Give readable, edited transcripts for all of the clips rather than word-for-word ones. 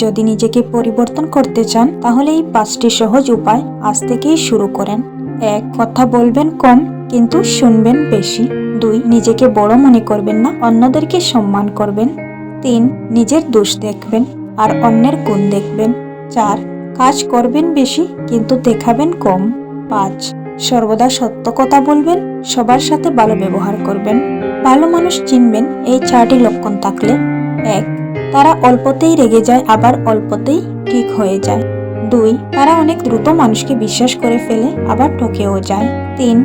যদি নিজেকে পরিবর্তন করতে চান তাহলে এই 5টি সহজ উপায় আজ থেকেই শুরু করেন। 1. কথা বলবেন কম কিন্তু শুনবেন বেশি। 2. নিজেকে বড় মনে করবেন না, অন্যদেরকে সম্মান করবেন। 3. নিজের দোষ দেখবেন আর অন্যের গুণ দেখবেন। 4. কাজ করবেন বেশি কিন্তু দেখাবেন কম। 5. সর্বদা সত্য কথা বলবেন, সবার সাথে ভালো ব্যবহার করবেন। ভালো মানুষ চিনবেন এই 4টি লক্ষণ থাকলে। 1. তারা অল্পতেই রেগে যায়, আবার অল্পতেই ঠিক হয়ে যায়। 2. তারা অনেক দ্রুত মানুষকে বিশ্বাস করে ফেলে, আবার ঠকেও যায়। 3.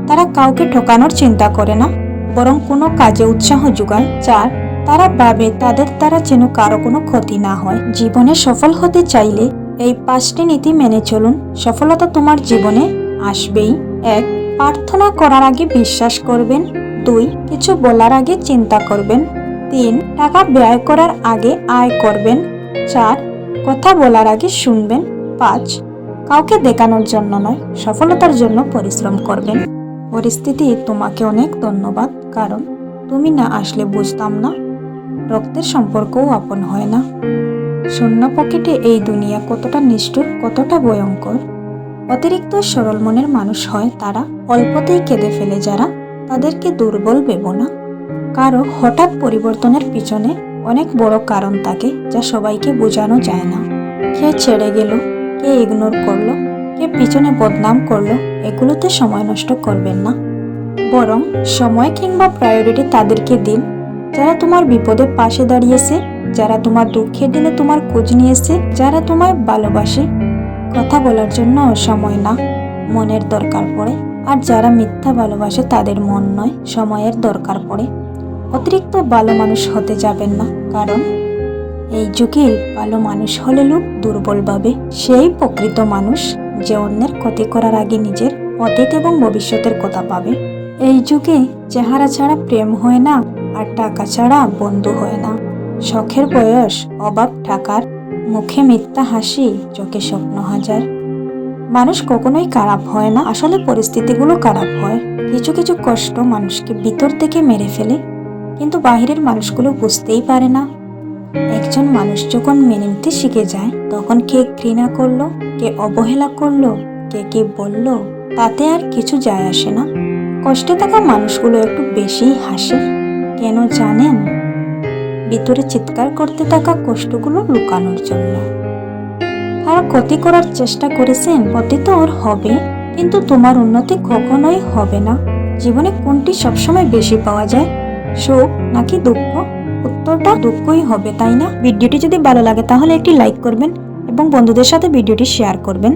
তারা কাউকে ঠকানোর চিন্তা করে না, বরং কোনো কাজে উৎসাহ যোগায়। 4. তারা ভাবে তাদের দ্বারা যেন কারো কোনো ক্ষতি না হয়। জীবনে সফল হতে চাইলে এই 5টি নীতি মেনে চলুন, সফলতা তোমার জীবনে আসবেই। 1. প্রার্থনা করার আগে বিশ্বাস করবেন। 2. কিছু বলার আগে চিন্তা করবেন। 3. টাকা ব্যয় করার আগে আয় করবেন। 4. কথা বলার আগে শুনবেন। 5. কাউকে দেখানোর জন্য নয়, সফলতার জন্য পরিশ্রম করবেন। পরিস্থিতি তোমাকে অনেক ধন্যবাদ, কারণ তুমি না আসলে বুঝতাম না রক্তের সম্পর্কও আপন হয় না। শূন্য পকেটে এই দুনিয়া কতটা নিষ্ঠুর, কতটা ভয়ঙ্কর। অতিরিক্ত সরল মনের মানুষ হয় তারা, অল্পতেই কেঁদে ফেলে যারা, তাদেরকে দুর্বল ভেবো না। কারো হঠাৎ পরিবর্তনের পিছনে অনেক বড় কারণ থাকে যা সবাইকে বোঝানো যায় না। কে ছেড়ে গেল, কে ইগনোর করলো, কে পিছনে বদনাম করলো, এগুলোতে সময় নষ্ট করবেন না। বরং সময় কিংবা প্রায়োরিটি তাদেরকে দিন যারা তোমার বিপদে পাশে দাঁড়িয়েছে, যারা তোমার দুঃখের দিনে তোমার খোঁজ নিয়েছে, যারা তোমায় ভালোবাসে। কথা বলার জন্য সময় না, মনের দরকার পড়ে। আর যারা মিথ্যা ভালোবাসে তাদের মন নয়, সময়ের দরকার পড়ে। অতিরিক্ত ভালো মানুষ হতে যাবেন না, কারণ এই যুগে ভালো মানুষ হলে লোক দুর্বল ভাবে। সেই প্রকৃত মানুষ যে অন্যের ক্ষতি করার আগে নিজের অতীত এবং ভবিষ্যতের কথা ভাবে। এই যুগে চেহারা ছাড়া প্রেম হয় না, আর টাকা ছাড়া বন্ধু হয় না। শখের বয়স, অভাব টাকার, মুখে মিথ্যা হাসি, চোখে স্বপ্ন হাজার। মানুষ কখনোই খারাপ হয় না, আসলে পরিস্থিতিগুলো খারাপ হয়। কিছু কিছু কষ্ট মানুষকে ভিতর থেকে মেরে ফেলে, কিন্তু বাহিরের মানুষগুলো বুঝতেই পারে না। একজন মানুষ যখন মেনে নিতে শিখে যায়, তখন কে ঘৃণা করলো, কে অবহেলা করলো, কে কে বললো, তাতে আর কিছু যায় আসে না। কষ্টে থাকা মানুষগুলো একটু বেশিই হাসে, কেন জানেন? ভিতরে চিৎকার করতে থাকা কষ্টগুলো লুকানোর জন্য। কারো ক্ষতি করার চেষ্টা করেছেন, ক্ষতি তো ওর হবে, কিন্তু তোমার উন্নতি কখনোই হবে না। জীবনে কোনটি সবসময় বেশি পাওয়া যায়, সুখ নাকি দুঃখ? উত্তরটা দুঃখই হবে, তাই না? ভিডিওটি যদি ভালো লাগে তাহলে একটি লাইক করবেন এবং বন্ধুদের সাথে ভিডিওটি শেয়ার করবেন।